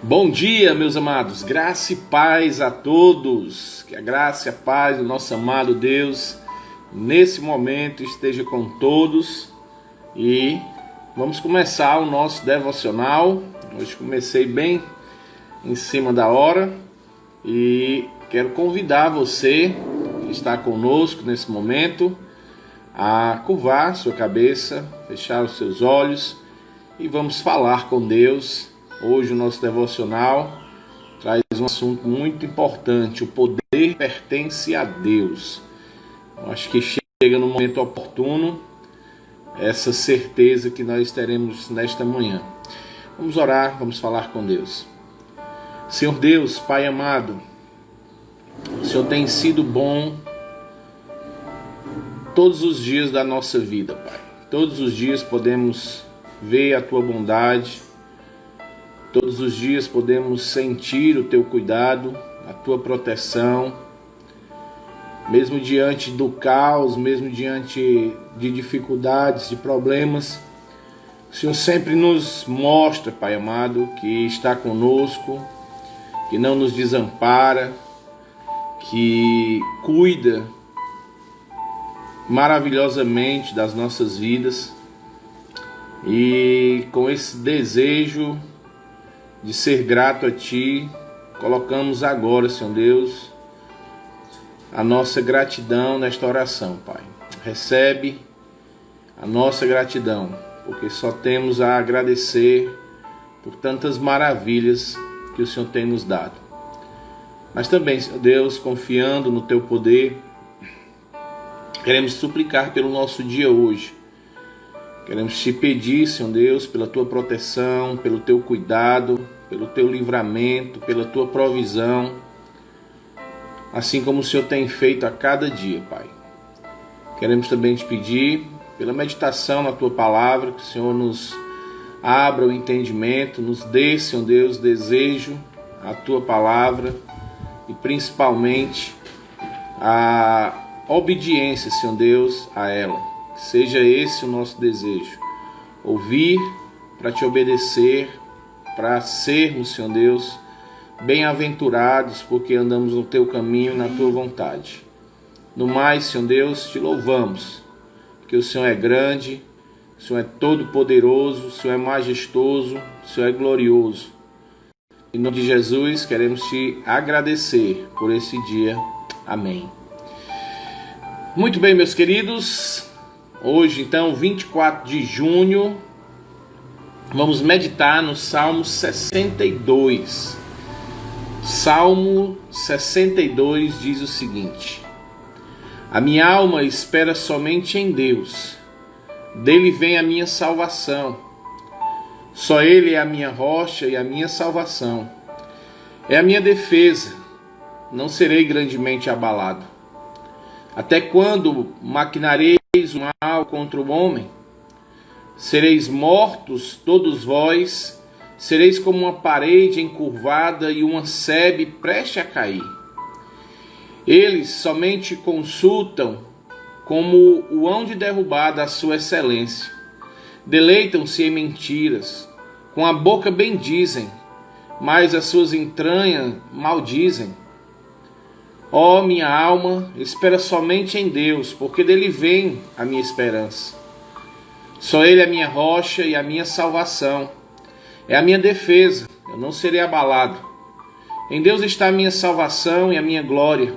Bom dia, meus amados, graça e paz a todos, que a graça e a paz do nosso amado Deus, nesse momento, esteja com todos. E vamos começar o nosso devocional. Hoje comecei bem em cima da hora e quero convidar você que está conosco nesse momento a curvar sua cabeça, fechar os seus olhos e vamos falar com Deus. Hoje o nosso devocional traz um assunto muito importante: o poder pertence a Deus. Eu acho que chega no momento oportuno essa certeza que nós teremos nesta manhã. Vamos orar, vamos falar com Deus. Senhor Deus, Pai amado, o Senhor tem sido bom todos os dias da nossa vida, Pai. Todos os dias podemos ver a Tua bondade. Todos os dias podemos sentir o Teu cuidado, a Tua proteção, mesmo diante do caos, mesmo diante de dificuldades, de problemas. O Senhor sempre nos mostra, Pai amado, que está conosco, que não nos desampara, que cuida maravilhosamente das nossas vidas. E com esse desejo de ser grato a Ti, colocamos agora, Senhor Deus, a nossa gratidão nesta oração, Pai. Recebe a nossa gratidão, porque só temos a agradecer por tantas maravilhas que o Senhor tem nos dado. Mas também, Senhor Deus, confiando no Teu poder, queremos suplicar pelo nosso dia hoje. Queremos Te pedir, Senhor Deus, pela Tua proteção, pelo Teu cuidado, pelo Teu livramento, pela Tua provisão, assim como o Senhor tem feito a cada dia, Pai. Queremos também Te pedir pela meditação na Tua palavra, que o Senhor nos abra o entendimento, nos dê, Senhor Deus, desejo a Tua palavra e principalmente a obediência, Senhor Deus, a ela. Seja esse o nosso desejo, ouvir para Te obedecer, para sermos, Senhor Deus, bem-aventurados, porque andamos no Teu caminho e na Tua vontade. No mais, Senhor Deus, Te louvamos, porque o Senhor é grande, o Senhor é todo-poderoso, o Senhor é majestoso, o Senhor é glorioso. Em nome de Jesus, queremos Te agradecer por esse dia. Amém. Muito bem, meus queridos. Hoje, então, 24 de junho, vamos meditar no Salmo 62. Salmo 62 diz o seguinte: a minha alma espera somente em Deus, dele vem a minha salvação. Só Ele é a minha rocha e a minha salvação. É a minha defesa, não serei grandemente abalado. Até quando maquinareis o mal contra o homem? Sereis mortos todos vós, sereis como uma parede encurvada e uma sebe preste a cair. Eles somente consultam como o hão de derrubar da sua excelência. Deleitam-se em mentiras, com a boca bendizem, mas as suas entranhas maldizem. Ó minha alma, espera somente em Deus, porque dele vem a minha esperança. Só Ele é a minha rocha e a minha salvação. É a minha defesa, eu não serei abalado. Em Deus está a minha salvação e a minha glória.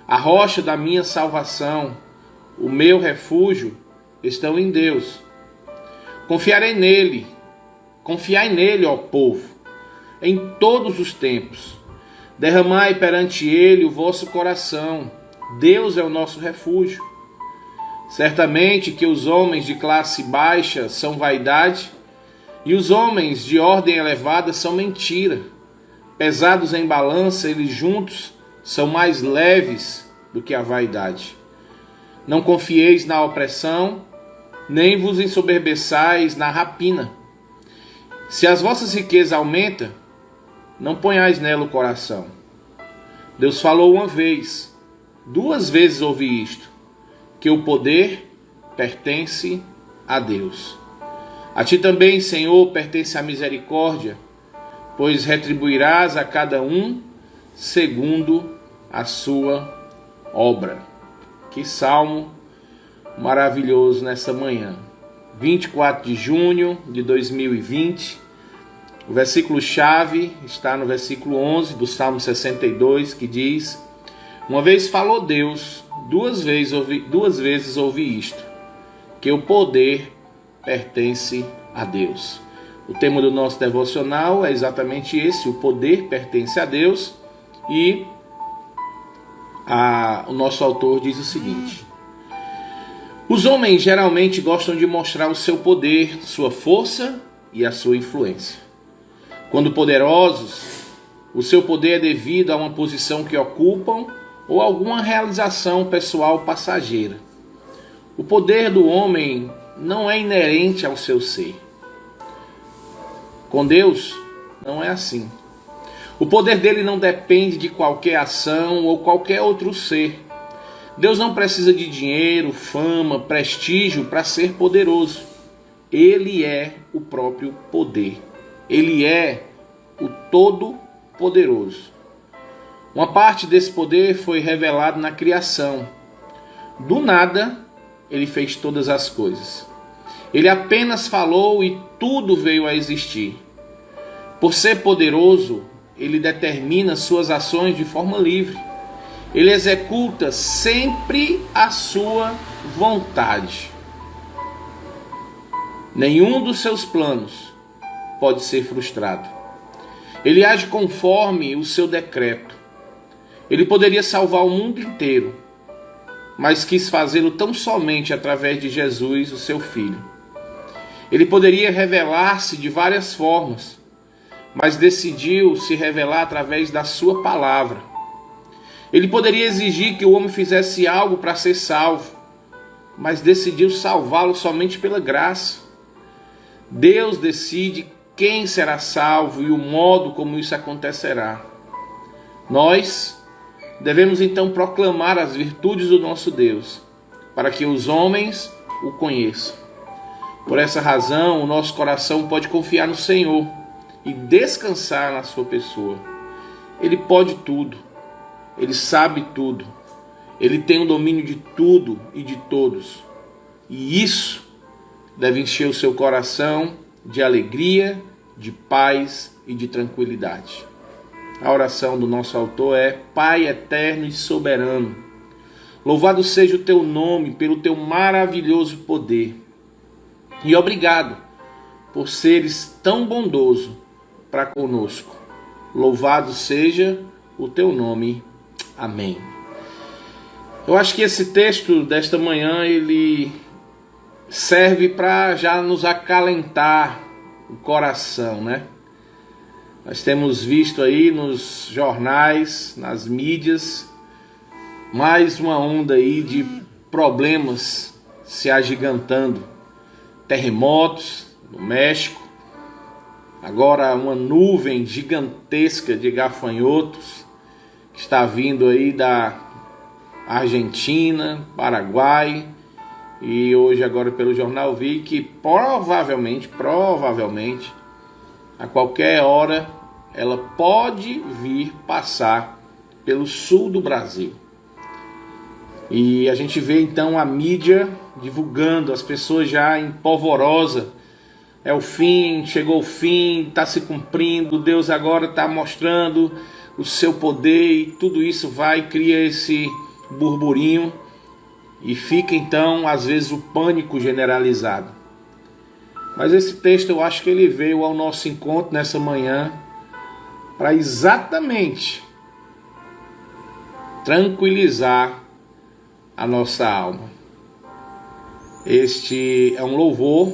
A rocha da minha salvação, o meu refúgio, estão em Deus. Confiarei nele, confiai nele, ó povo, em todos os tempos. Derramai perante Ele o vosso coração. Deus é o nosso refúgio. Certamente que os homens de classe baixa são vaidade, e os homens de ordem elevada são mentira. Pesados em balança, eles juntos são mais leves do que a vaidade. Não confieis na opressão, nem vos ensoberbeçais na rapina. Se as vossas riquezas aumentam, não ponhais nela o coração. Deus falou uma vez, 2 vezes ouvi isto, que o poder pertence a Deus. A Ti também, Senhor, pertence a misericórdia, pois retribuirás a cada um segundo a sua obra. Que salmo maravilhoso nessa manhã. 24 de junho de 2020. O versículo-chave está no versículo 11 do Salmo 62, que diz: Uma vez falou Deus, duas vezes ouvi isto, que o poder pertence a Deus. O tema do nosso devocional é exatamente esse: o poder pertence a Deus. E o nosso autor diz o seguinte: os homens geralmente gostam de mostrar o seu poder, sua força e a sua influência. Quando poderosos, o seu poder é devido a uma posição que ocupam ou alguma realização pessoal passageira. O poder do homem não é inerente ao seu ser. Com Deus, não é assim. O poder dele não depende de qualquer ação ou qualquer outro ser. Deus não precisa de dinheiro, fama, prestígio para ser poderoso. Ele é o próprio poder. Ele é o Todo-Poderoso. Uma parte desse poder foi revelado na criação. Do nada, ele fez todas as coisas. Ele apenas falou e tudo veio a existir. Por ser poderoso, ele determina suas ações de forma livre. Ele executa sempre a sua vontade. Nenhum dos seus planos pode ser frustrado. Ele age conforme o seu decreto. Ele poderia salvar o mundo inteiro, mas quis fazê-lo tão somente através de Jesus, o seu Filho. Ele poderia revelar-se de várias formas, mas decidiu se revelar através da sua palavra. Ele poderia exigir que o homem fizesse algo para ser salvo, mas decidiu salvá-lo somente pela graça. Deus decide quem será salvo e o modo como isso acontecerá. Nós devemos então proclamar as virtudes do nosso Deus, para que os homens o conheçam. Por essa razão, o nosso coração pode confiar no Senhor e descansar na sua pessoa. Ele pode tudo, ele sabe tudo, ele tem o domínio de tudo e de todos. E isso deve encher o seu coração de alegria, de paz e de tranquilidade. A oração do nosso autor é: Pai eterno e soberano, louvado seja o teu nome pelo teu maravilhoso poder. E obrigado por seres tão bondoso para conosco. Louvado seja o teu nome. Amém. Eu acho que esse texto desta manhã ele serve para já nos acalentar o coração, né? Nós temos visto aí nos jornais, nas mídias, mais uma onda aí de problemas se agigantando. Terremotos no México, agora uma nuvem gigantesca de gafanhotos que está vindo aí da Argentina, Paraguai, e hoje agora pelo jornal vi que provavelmente, a qualquer hora ela pode vir passar pelo sul do Brasil. E a gente vê então a mídia divulgando, as pessoas já em polvorosa. É o fim, chegou o fim, está se cumprindo, Deus agora está mostrando o seu poder, e tudo isso vai e cria esse burburinho, e fica então às vezes o pânico generalizado. Mas esse texto eu acho que ele veio ao nosso encontro nessa manhã para exatamente tranquilizar a nossa alma. Este é um louvor,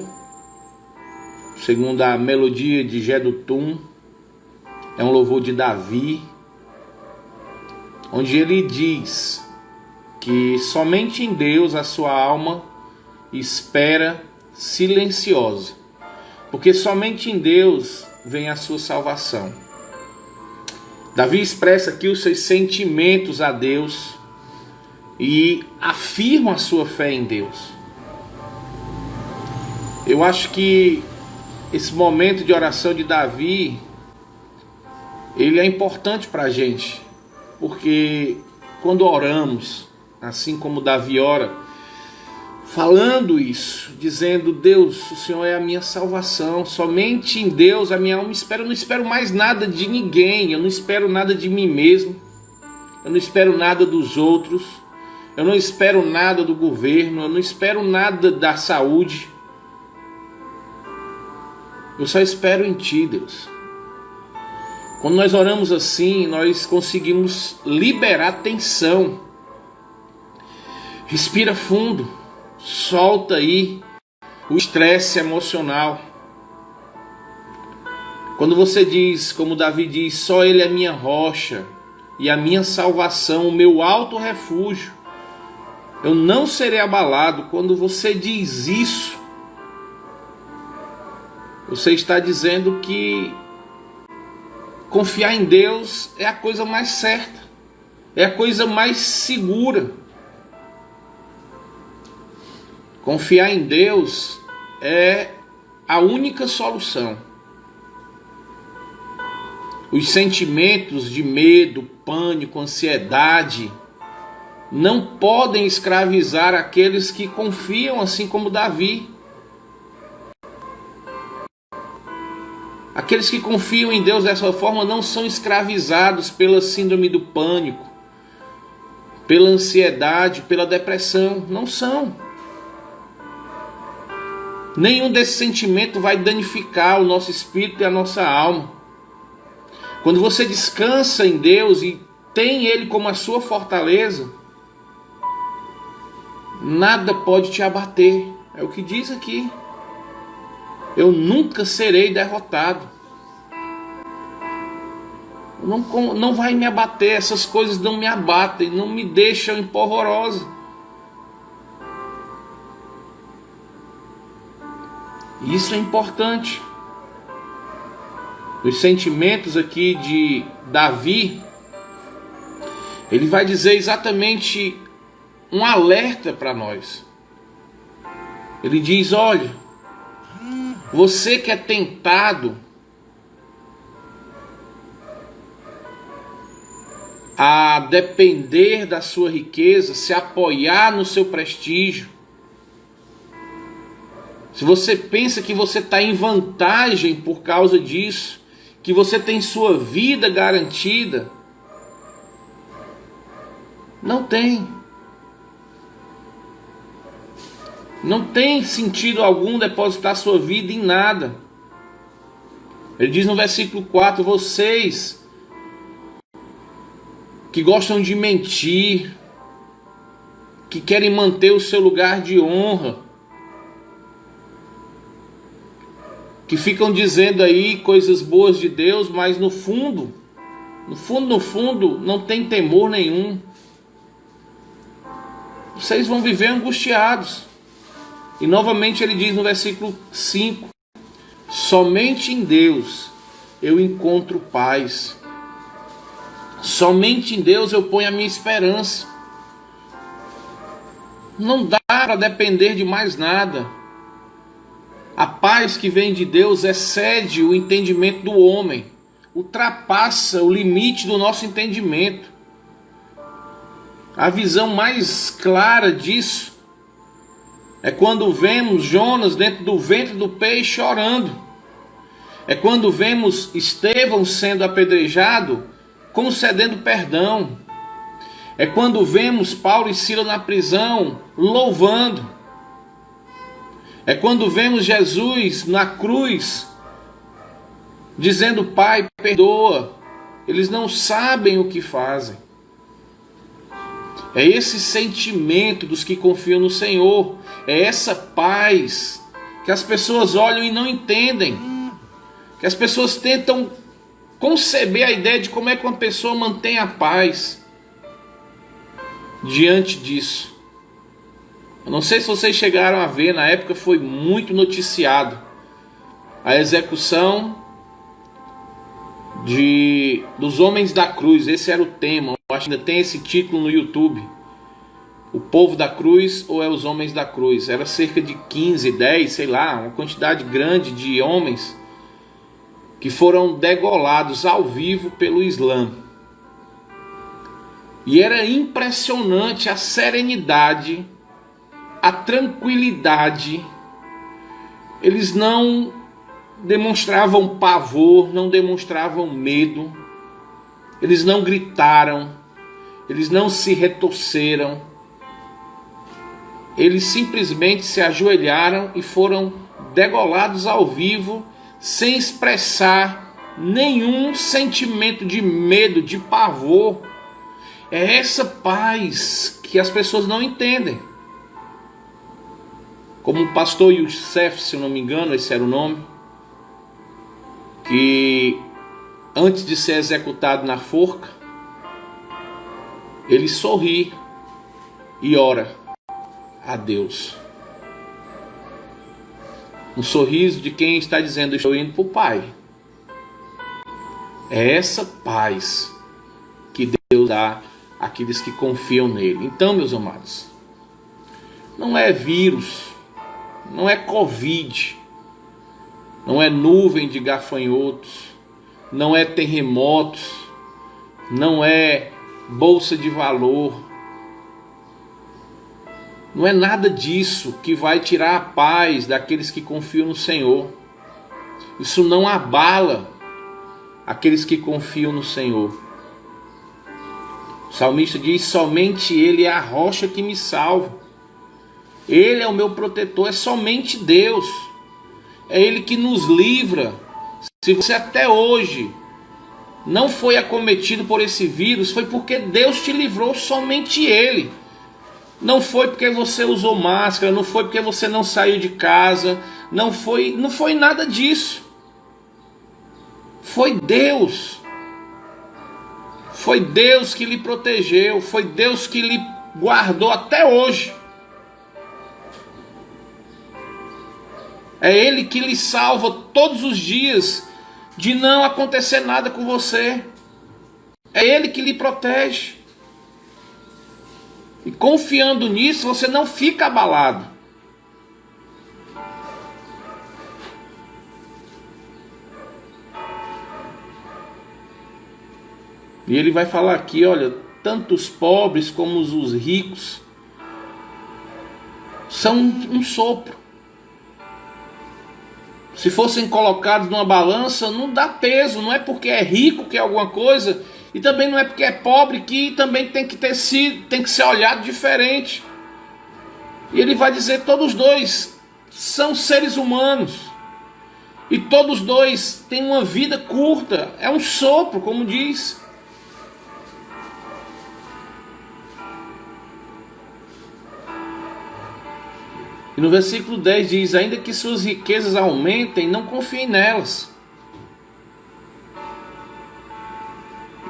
segundo a melodia de Jedutum, é um louvor de Davi, onde ele diz que somente em Deus a sua alma espera silenciosa, porque somente em Deus vem a sua salvação. Davi expressa aqui os seus sentimentos a Deus e afirma a sua fé em Deus. Eu acho que esse momento de oração de Davi ele é importante para a gente, porque quando oramos, assim como Davi ora, falando isso, dizendo: Deus, o Senhor é a minha salvação, somente em Deus a minha alma espera. Eu não espero mais nada de ninguém, eu não espero nada de mim mesmo, eu não espero nada dos outros, eu não espero nada do governo, eu não espero nada da saúde. Eu só espero em Ti, Deus. Quando nós oramos assim, nós conseguimos liberar tensão. Respira fundo, solta aí o estresse emocional. Quando você diz, como Davi diz: só Ele é minha rocha e a minha salvação, o meu alto refúgio, eu não serei abalado. Quando você diz isso, você está dizendo que confiar em Deus é a coisa mais certa, é a coisa mais segura. Confiar em Deus é a única solução. Os sentimentos de medo, pânico, ansiedade não podem escravizar aqueles que confiam, assim como Davi. Aqueles que confiam em Deus dessa forma não são escravizados pela síndrome do pânico, pela ansiedade, pela depressão. Não são. Nenhum desses sentimentos vai danificar o nosso espírito e a nossa alma. Quando você descansa em Deus e tem Ele como a sua fortaleza, nada pode te abater. É o que diz aqui. Eu nunca serei derrotado. Não vai me abater. Essas coisas não me abatem, não me deixam empolvorosa. Isso é importante. Os sentimentos aqui de Davi, ele vai dizer exatamente um alerta para nós. Ele diz: olha, você que é tentado a depender da sua riqueza, se apoiar no seu prestígio, se você pensa que você está em vantagem por causa disso, que você tem sua vida garantida, não tem. Não tem sentido algum depositar sua vida em nada. Ele diz no versículo 4: vocês que gostam de mentir, que querem manter o seu lugar de honra, que ficam dizendo aí coisas boas de Deus, mas no fundo, não tem temor nenhum. Vocês vão viver angustiados. E novamente ele diz no versículo 5: somente em Deus eu encontro paz. Somente em Deus eu ponho a minha esperança. Não dá para depender de mais nada. A paz que vem de Deus excede o entendimento do homem, ultrapassa o limite do nosso entendimento. A visão mais clara disso é quando vemos Jonas dentro do ventre do peixe chorando. É quando vemos Estevão sendo apedrejado, concedendo perdão. É quando vemos Paulo e Silas na prisão, louvando. É quando vemos Jesus na cruz, dizendo: Pai, perdoa, eles não sabem o que fazem. É esse sentimento dos que confiam no Senhor, é essa paz que as pessoas olham e não entendem, que as pessoas tentam conceber a ideia de como é que uma pessoa mantém a paz diante disso. Eu não sei se vocês chegaram a ver, na época foi muito noticiado a execução dos homens da cruz. Esse era o tema, eu acho que ainda tem esse título no YouTube: o povo da cruz ou é os homens da cruz. Era cerca de 15, 10, sei lá, uma quantidade grande de homens que foram degolados ao vivo pelo Islã. E era impressionante a serenidade, a tranquilidade. Eles não demonstravam pavor, não demonstravam medo, eles não gritaram, eles não se retorceram, eles simplesmente se ajoelharam e foram degolados ao vivo, sem expressar nenhum sentimento de medo, de pavor. É essa paz que as pessoas não entendem. Como o pastor Youssef, se eu não me engano, esse era o nome, que antes de ser executado na forca, ele sorri e ora a Deus. Um sorriso de quem está dizendo: estou indo para o Pai. É essa paz que Deus dá àqueles que confiam nele. Então, meus amados, não é vírus, não é Covid, não é nuvem de gafanhotos, não é terremotos, não é bolsa de valor, não é nada disso que vai tirar a paz daqueles que confiam no Senhor. Isso não abala aqueles que confiam no Senhor. O salmista diz: somente Ele é a rocha que me salva. Ele é o meu protetor, é somente Deus. É Ele que nos livra. Se você até hoje não foi acometido por esse vírus, foi porque Deus te livrou, somente Ele. Não foi porque você usou máscara, não foi porque você não saiu de casa, não foi nada disso. Foi Deus. Foi Deus que lhe protegeu, foi Deus que lhe guardou até hoje. É Ele que lhe salva todos os dias de não acontecer nada com você. É Ele que lhe protege. E confiando nisso, você não fica abalado. E ele vai falar aqui, olha, tanto os pobres como os ricos são um sopro. Se fossem colocados numa balança, não dá peso. Não é porque é rico que é alguma coisa, e também não é porque é pobre que também tem que ser olhado diferente. E ele vai dizer: todos dois são seres humanos, e todos dois têm uma vida curta. É um sopro, como diz. E no versículo 10 diz: ainda que suas riquezas aumentem, não confiem nelas.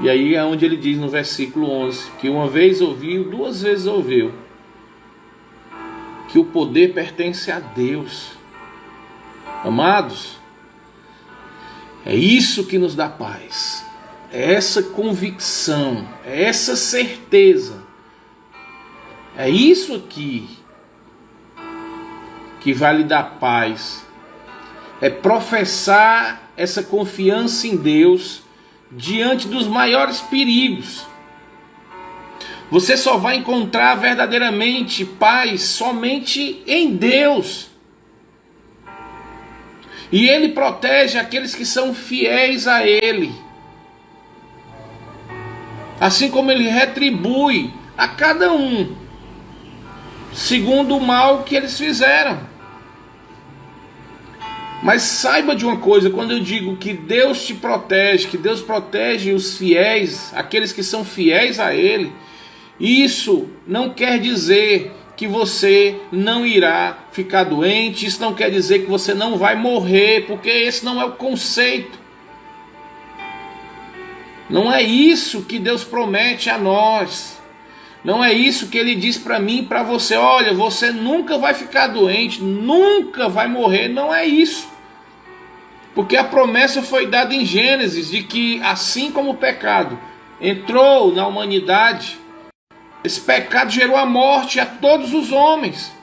E aí é onde ele diz no versículo 11, que uma vez ouviu, duas vezes ouviu, que o poder pertence a Deus. Amados, é isso que nos dá paz. É essa convicção, é essa certeza. É isso aqui que vai lhe dar paz. É professar essa confiança em Deus diante dos maiores perigos. Você só vai encontrar verdadeiramente paz somente em Deus. E Ele protege aqueles que são fiéis a Ele. Assim como Ele retribui a cada um segundo o mal que eles fizeram. Mas saiba de uma coisa: quando eu digo que Deus te protege, que Deus protege os fiéis, aqueles que são fiéis a Ele, isso não quer dizer que você não irá ficar doente, isso não quer dizer que você não vai morrer, porque esse não é o conceito. Não é isso que Deus promete a nós. Não é isso que Ele diz para mim e para você: olha, você nunca vai ficar doente, nunca vai morrer. Não é isso. Porque a promessa foi dada em Gênesis de que, assim como o pecado entrou na humanidade, esse pecado gerou a morte a todos os homens.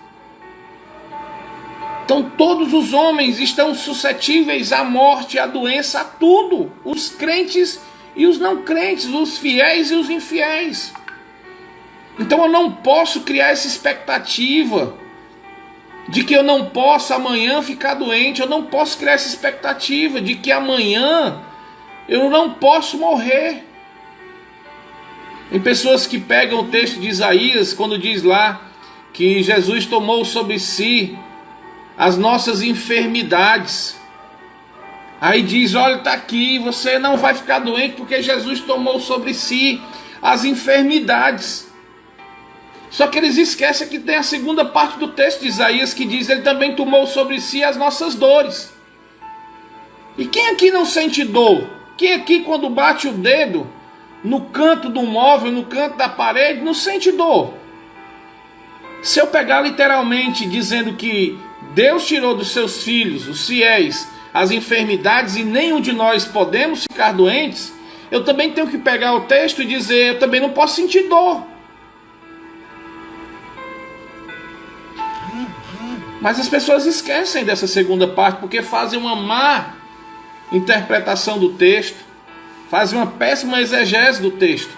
Então todos os homens estão suscetíveis à morte, à doença, a tudo. Os crentes e os não crentes, os fiéis e os infiéis. Então eu não posso criar essa expectativa de que eu não posso amanhã ficar doente. Eu não posso criar essa expectativa de que amanhã eu não posso morrer. Tem pessoas que pegam o texto de Isaías, quando diz lá que Jesus tomou sobre si as nossas enfermidades. Aí diz, olha, está aqui, você não vai ficar doente porque Jesus tomou sobre si as enfermidades. Só que eles esquecem que tem a segunda parte do texto de Isaías que diz, ele também tomou sobre si as nossas dores. E quem aqui não sente dor? Quem aqui quando bate o dedo no canto do móvel, no canto da parede, não sente dor? Se eu pegar literalmente dizendo que Deus tirou dos seus filhos, os fiéis, as enfermidades e nenhum de nós podemos ficar doentes, eu também tenho que pegar o texto e dizer, eu também não posso sentir dor. Mas as pessoas esquecem dessa segunda parte porque fazem uma má interpretação do texto, fazem uma péssima exegese do texto.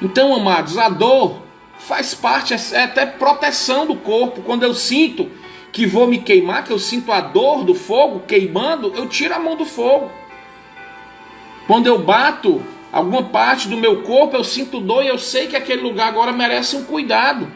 Então, amados, a dor faz parte, é até proteção do corpo. Quando eu sinto que vou me queimar, que eu sinto a dor do fogo queimando, eu tiro a mão do fogo. Quando eu bato alguma parte do meu corpo, eu sinto dor e eu sei que aquele lugar agora merece um cuidado.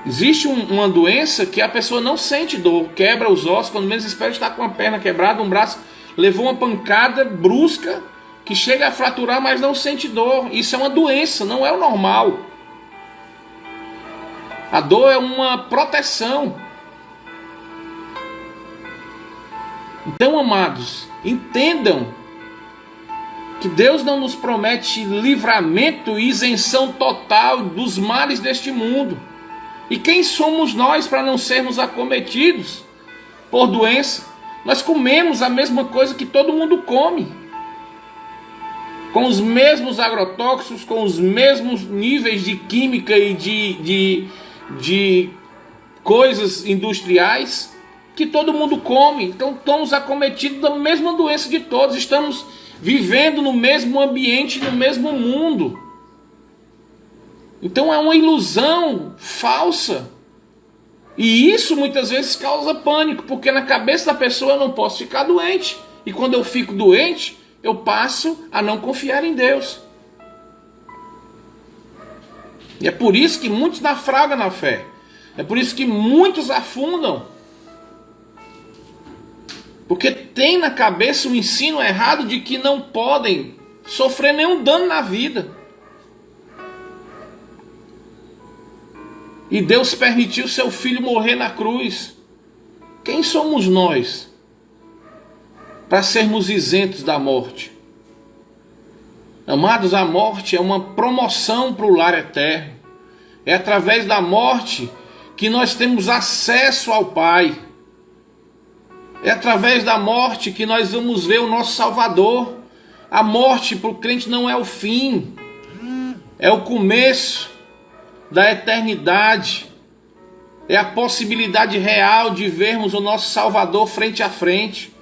Existe uma doença que a pessoa não sente dor, quebra os ossos, quando menos espera está com a perna quebrada, um braço, levou uma pancada brusca, que chega a fraturar, mas não sente dor. Isso é uma doença, não é o normal. A dor é uma proteção. Então, amados, entendam que Deus não nos promete livramento e isenção total dos males deste mundo. E quem somos nós para não sermos acometidos por doença? Nós comemos a mesma coisa que todo mundo come, com os mesmos agrotóxicos, com os mesmos níveis de química e de coisas industriais que todo mundo come. Então estamos acometidos da mesma doença de todos, estamos vivendo no mesmo ambiente, no mesmo mundo. Então é uma ilusão falsa. E isso muitas vezes causa pânico, porque na cabeça da pessoa eu não posso ficar doente. E quando eu fico doente, eu passo a não confiar em Deus. E é por isso que muitos naufragam na fé. É por isso que muitos afundam. Porque tem na cabeça um ensino errado de que não podem sofrer nenhum dano na vida. E Deus permitiu seu filho morrer na cruz. Quem somos nós para sermos isentos da morte? Amados, a morte é uma promoção para o lar eterno. É através da morte que nós temos acesso ao Pai. É através da morte que nós vamos ver o nosso Salvador. A morte para o crente não é o fim, é o começo da eternidade. É a possibilidade real de vermos o nosso Salvador frente a frente.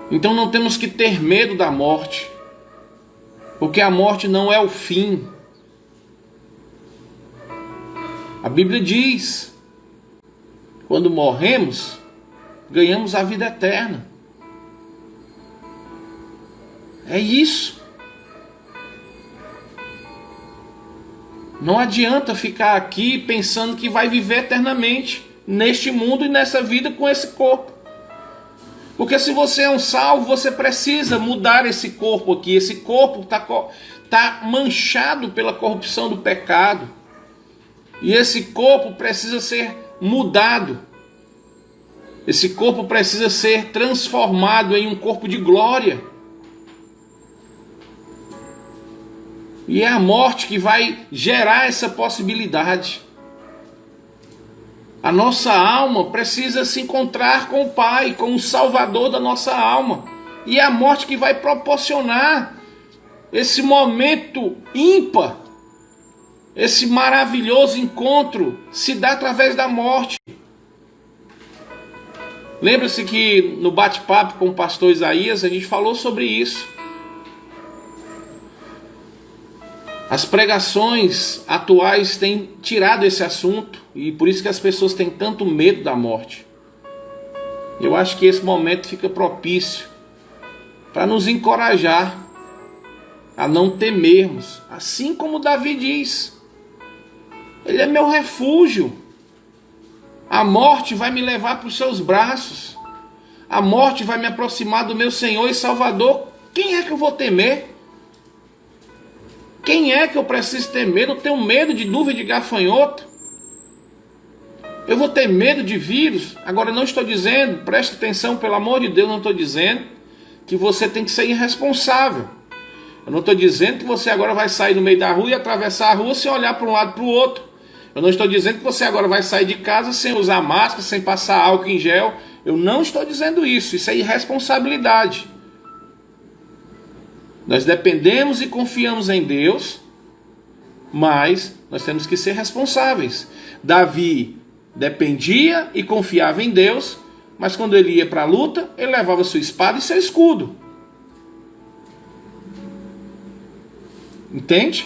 Então não temos que ter medo da morte, porque a morte não é o fim. A Bíblia diz, quando morremos, ganhamos a vida eterna. É isso. Não adianta ficar aqui pensando que vai viver eternamente neste mundo e nessa vida com esse corpo. Porque se você é um salvo, você precisa mudar esse corpo aqui. Esse corpo está manchado pela corrupção do pecado. E esse corpo precisa ser mudado. Esse corpo precisa ser transformado em um corpo de glória. E é a morte que vai gerar essa possibilidade. A nossa alma precisa se encontrar com o Pai, com o Salvador da nossa alma. E é a morte que vai proporcionar esse momento ímpar, esse maravilhoso encontro se dá através da morte. Lembra-se que no bate-papo com o pastor Isaías a gente falou sobre isso. As pregações atuais têm tirado esse assunto e por isso que as pessoas têm tanto medo da morte. Eu acho que esse momento fica propício para nos encorajar a não temermos, assim como Davi diz. Ele é meu refúgio. A morte vai me levar para os seus braços. A morte vai me aproximar do meu Senhor e Salvador. Quem é que eu vou temer? Quem é que eu preciso ter medo? Eu tenho medo de dúvida de gafanhoto. Eu vou ter medo de vírus. Agora, não estou dizendo, preste atenção, pelo amor de Deus, não estou dizendo que você tem que ser irresponsável. Eu não estou dizendo que você agora vai sair no meio da rua e atravessar a rua sem olhar para um lado e para o outro. Eu não estou dizendo que você agora vai sair de casa sem usar máscara, sem passar álcool em gel. Eu não estou dizendo isso. Isso é irresponsabilidade. Nós dependemos e confiamos em Deus, mas nós temos que ser responsáveis. Davi dependia e confiava em Deus, mas quando ele ia para a luta, ele levava sua espada e seu escudo. Entende?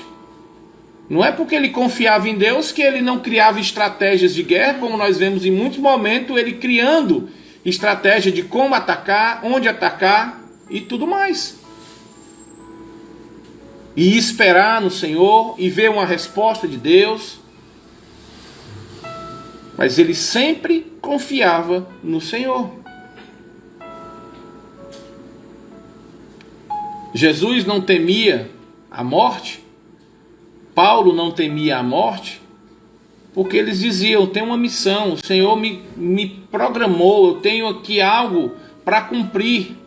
Não é porque ele confiava em Deus que ele não criava estratégias de guerra, como nós vemos em muitos momentos ele criando estratégia de como atacar, onde atacar e tudo mais. E esperar no Senhor e ver uma resposta de Deus. Mas ele sempre confiava no Senhor. Jesus não temia a morte. Paulo não temia a morte. Porque eles diziam, eu tenho uma missão. O Senhor me programou. Eu tenho aqui algo para cumprir.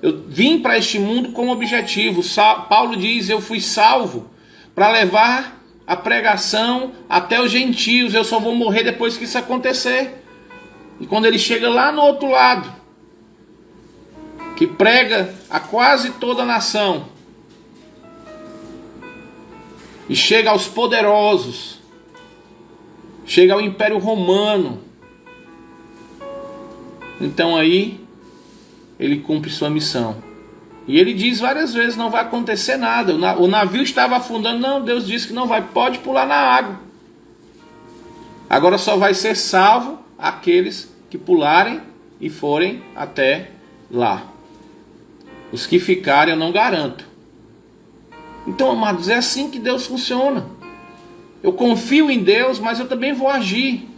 Eu vim para este mundo com objetivo. Paulo diz, eu fui salvo para levar a pregação até os gentios. Eu só vou morrer depois que isso acontecer. E quando ele chega lá no outro lado, que prega a quase toda a nação, e chega aos poderosos, chega ao Império Romano, então aí ele cumpre sua missão. E ele diz várias vezes, não vai acontecer nada. O navio estava afundando. Não, Deus disse que não vai. Pode pular na água. Agora só vai ser salvo aqueles que pularem e forem até lá. Os que ficarem eu não garanto. Então, amados, é assim que Deus funciona. Eu confio em Deus, mas eu também vou agir.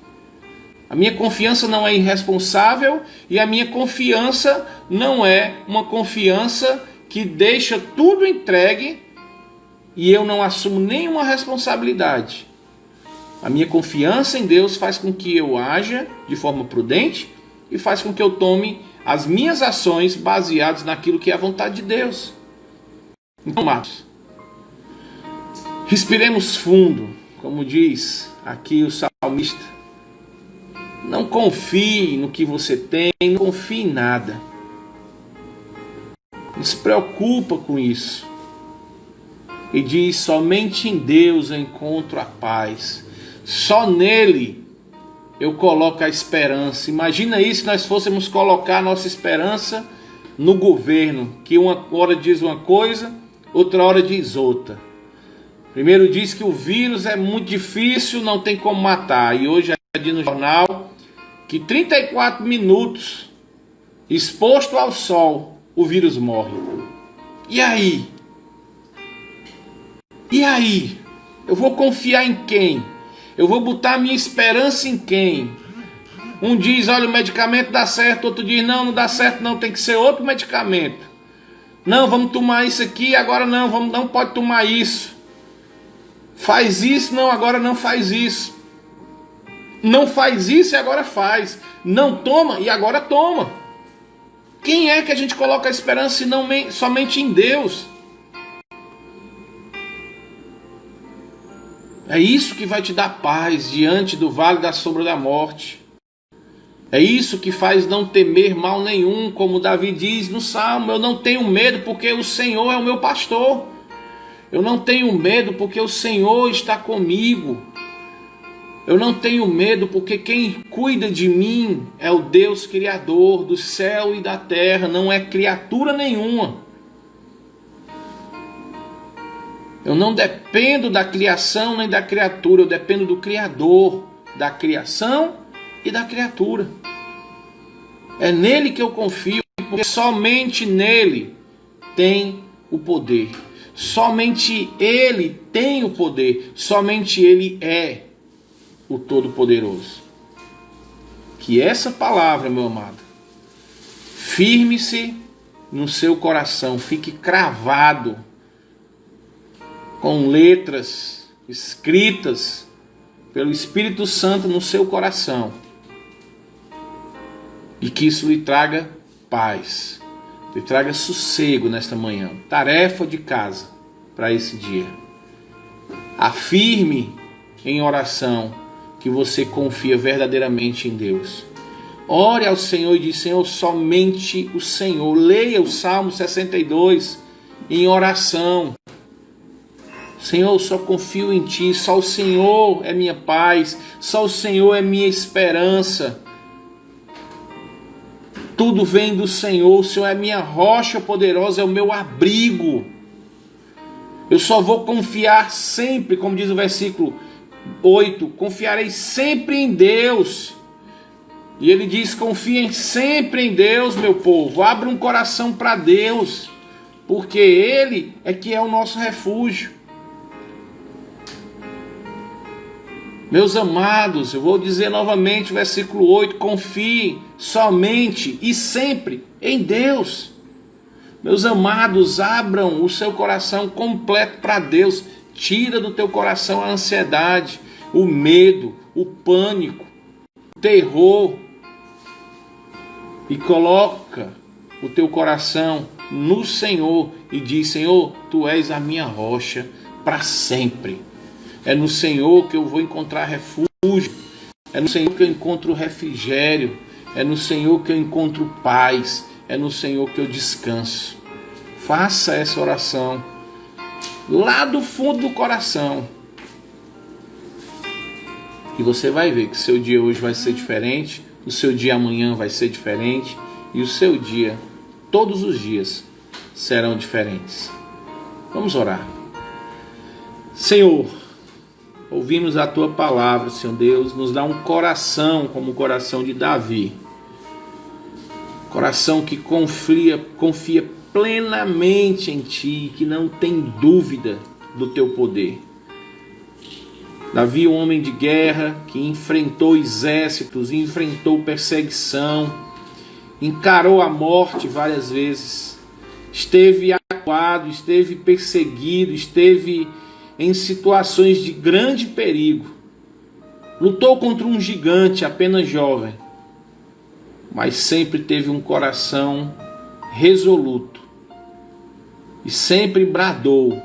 A minha confiança não é irresponsável e a minha confiança não é uma confiança que deixa tudo entregue e eu não assumo nenhuma responsabilidade. A minha confiança em Deus faz com que eu haja de forma prudente e faz com que eu tome as minhas ações baseadas naquilo que é a vontade de Deus. Então, amados, respiremos fundo, como diz aqui o salmista. Não confie no que você tem, não confie em nada. Não se preocupa com isso. E diz, somente em Deus eu encontro a paz. Só nele eu coloco a esperança. Imagina isso, se nós fôssemos colocar a nossa esperança no governo, que uma hora diz uma coisa, outra hora diz outra. Primeiro diz que o vírus é muito difícil, não tem como matar. E hoje é no jornal que 34 minutos exposto ao sol, o vírus morre. E aí? E aí? Eu vou confiar em quem? Eu vou botar minha esperança em quem? Um diz, olha, o medicamento dá certo. Outro diz, não, não dá certo não, tem que ser outro medicamento. Não, vamos tomar isso aqui, agora não pode tomar isso. Faz isso, não, agora não faz isso. Não faz isso e agora faz. Não toma e agora toma. Quem é que a gente coloca a esperança se não somente em Deus? É isso que vai te dar paz diante do vale da sombra da morte. É isso que faz não temer mal nenhum, como Davi diz no Salmo. Eu não tenho medo porque o Senhor é o meu pastor. Eu não tenho medo porque o Senhor está comigo. Eu não tenho medo porque quem cuida de mim é o Deus Criador do céu e da terra, não é criatura nenhuma. Eu não dependo da criação nem da criatura, eu dependo do Criador, da criação e da criatura. É nele que eu confio, porque somente nele tem o poder. Somente ele tem o poder, somente ele é o Todo-Poderoso. Que essa palavra, meu amado, firme-se no seu coração, fique cravado com letras escritas pelo Espírito Santo no seu coração, e que isso lhe traga paz, lhe traga sossego nesta manhã. Tarefa de casa para esse dia. Afirme em oração que você confia verdadeiramente em Deus. Ore ao Senhor e diz: Senhor, somente o Senhor. Leia o Salmo 62 em oração. Senhor, eu só confio em Ti. Só o Senhor é minha paz. Só o Senhor é minha esperança. Tudo vem do Senhor. O Senhor é minha rocha poderosa, é o meu abrigo. Eu só vou confiar sempre, como diz o versículo 8, confiarei sempre em Deus. E ele diz: confiem sempre em Deus, meu povo. Abra um coração para Deus, porque Ele é que é o nosso refúgio. Meus amados, eu vou dizer novamente o versículo 8: confie somente e sempre em Deus. Meus amados, abram o seu coração completo para Deus. Tira do teu coração a ansiedade, o medo, o pânico, o terror, e coloca o teu coração no Senhor e diz: Senhor, Tu és a minha rocha para sempre. É no Senhor que eu vou encontrar refúgio, é no Senhor que eu encontro refrigério, é no Senhor que eu encontro paz, é no Senhor que eu descanso. Faça essa oração lá do fundo do coração, e você vai ver que o seu dia hoje vai ser diferente, o seu dia amanhã vai ser diferente, e o seu dia, todos os dias, serão diferentes. Vamos orar. Senhor, ouvimos a Tua palavra, Senhor Deus, nos dá um coração como o coração de Davi, coração que confia plenamente em Ti, que não tem dúvida do Teu poder. Davi, um homem de guerra, que enfrentou exércitos, enfrentou perseguição, encarou a morte várias vezes, esteve acuado, esteve perseguido, esteve em situações de grande perigo, lutou contra um gigante apenas jovem, mas sempre teve um coração resoluto e sempre bradou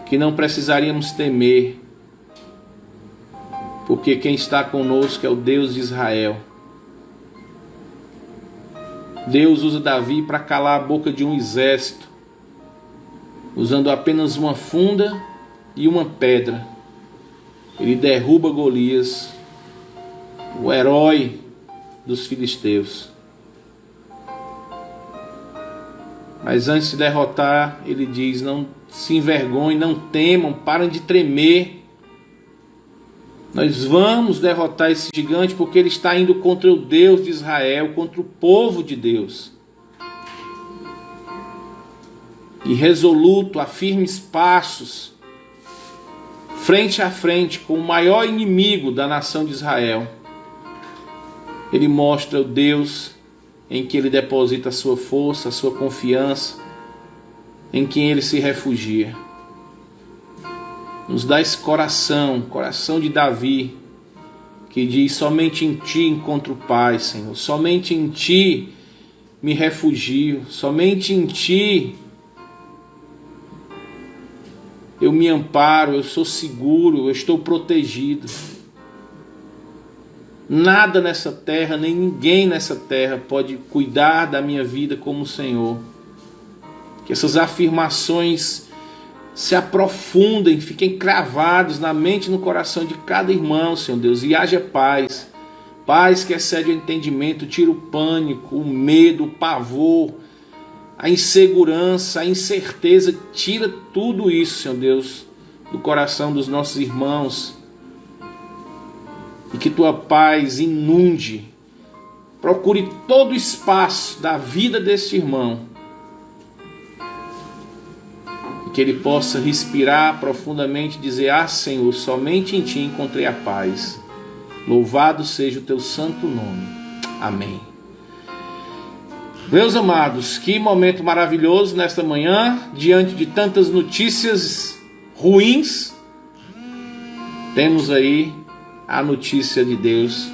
que não precisaríamos temer, porque quem está conosco é o Deus de Israel. Deus usa Davi para calar a boca de um exército, usando apenas uma funda e uma pedra. Ele derruba Golias, o herói dos filisteus. Mas antes de derrotar, ele diz: não se envergonhem, não temam, parem de tremer. Nós vamos derrotar esse gigante porque ele está indo contra o Deus de Israel, contra o povo de Deus. E resoluto, a firmes passos, frente a frente com o maior inimigo da nação de Israel, ele mostra o Deus em que ele deposita a sua força, a sua confiança, em quem ele se refugia. Nos dá esse coração de Davi, que diz: somente em Ti encontro paz, Senhor, somente em Ti me refugio, somente em Ti eu me amparo, eu sou seguro, eu estou protegido. Nada nessa terra, nem ninguém nessa terra pode cuidar da minha vida como o Senhor. Que essas afirmações se aprofundem, fiquem cravados na mente e no coração de cada irmão, Senhor Deus, e haja paz. Paz que excede o entendimento, tira o pânico, o medo, o pavor, a insegurança, a incerteza, tira tudo isso, Senhor Deus, do coração dos nossos irmãos. E que tua paz inunde, procure todo o espaço da vida deste irmão. E que ele possa respirar profundamente e dizer: ah, Senhor, somente em ti encontrei a paz. Louvado seja o teu santo nome. Amém. Meus amados, que momento maravilhoso nesta manhã, diante de tantas notícias ruins, temos aí a notícia de Deus,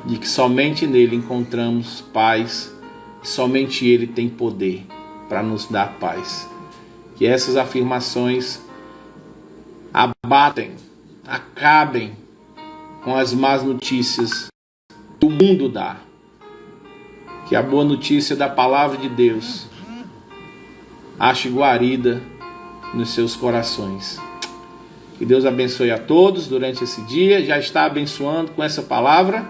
de que somente nele encontramos paz, e somente ele tem poder para nos dar paz. Que essas afirmações abatem, acabem com as más notícias que o mundo dá. Que a boa notícia da palavra de Deus ache guarida nos seus corações. Que Deus abençoe a todos durante esse dia. Já está abençoando com essa palavra,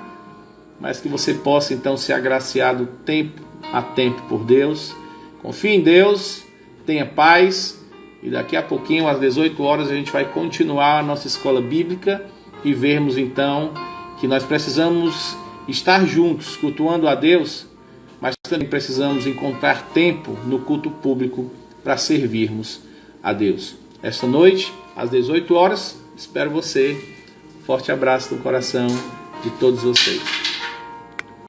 mas que você possa então ser agraciado tempo a tempo por Deus. Confie em Deus, tenha paz, e daqui a pouquinho, às 18 horas, a gente vai continuar a nossa escola bíblica e vermos então que nós precisamos estar juntos, cultuando a Deus, mas também precisamos encontrar tempo no culto público para servirmos a Deus. Esta noite, às 18 horas, espero você. Forte abraço no coração de todos vocês.